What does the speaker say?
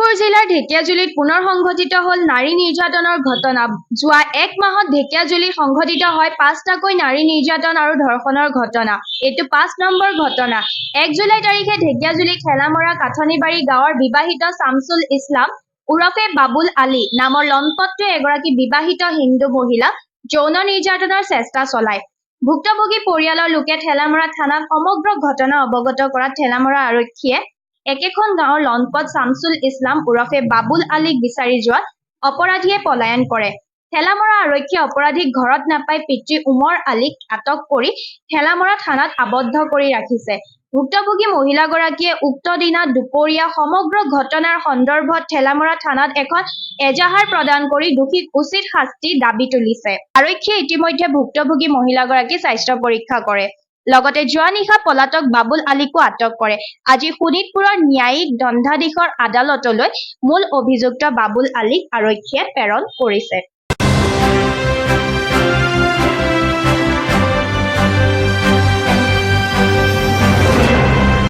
লখিমপুৰ জিলাৰ ঢেকিয়াজুলিত পুনৰ সংঘটিত হ'ল নাৰী নিৰ্যাতনৰ ঘটনা। যোৱা এক মাহত ঢেকিয়াজুলিত সংঘটিত হয় ৫টাকৈ নাৰী নিৰ্যাতন আৰু ধৰ্ষণৰ ঘটনা। এইটো ৫ নম্বৰ ঘটনা। ১ জুলাই তাৰিখে ঢেকিয়াজুলি ঠেলামৰা কাঠনিবাৰী গাঁৱৰ বিবাহিত শামছুল ইছলাম ওৰফে বাবুল আলী নামৰ লম্পটটোৱে এগৰাকী বিবাহিত হিন্দু মহিলাক যৌন নিৰ্যাতনৰ চেষ্টা চলায়। ভুক্তভোগী পৰিয়ালৰ লোকে ঠেলামৰা থানাত সমগ্ৰ ঘটনা অৱগত কৰাত ঠেলামৰা আৰক্ষীয়ে একেখন গাঁৱৰ লম্পট শামছুল ইছলাম ওৰফে বাবুল আলীক বিচাৰি যোৱাত অপৰাধীয়ে পলায়ন কৰে। ঠেলামৰা আৰক্ষীয়ে অপৰাধীক ঘৰত নাপাই পিতৃ উমৰ আলীক আটক কৰি ঠেলামৰা থানাত আবদ্ধ কৰি ৰাখিছে। ভুক্তভোগী মহিলাগৰাকীয়ে উক্ত দিনা দুপৰীয়া সমগ্ৰ ঘটনাৰ সন্দৰ্ভত ঠেলামৰা থানাত এখন এজাহাৰ প্ৰদান কৰি দোষীক উচিত শাস্তি দাবী তুলিছে। আৰক্ষীয়ে ইতিমধ্যে ভুক্তভোগী মহিলাগৰাকীৰ স্বাস্থ্য পৰীক্ষা কৰে। লগতে যোৱা নিশা পলাতক বাবুল আলীকো আটক কৰে। আজি শোণিতপুৰৰ ন্যায়িক দণ্ডাধীশৰ আদালতলৈ মূল অভিযুক্ত বাবুল আলীক আৰক্ষীয়ে প্ৰেৰণ কৰিছে।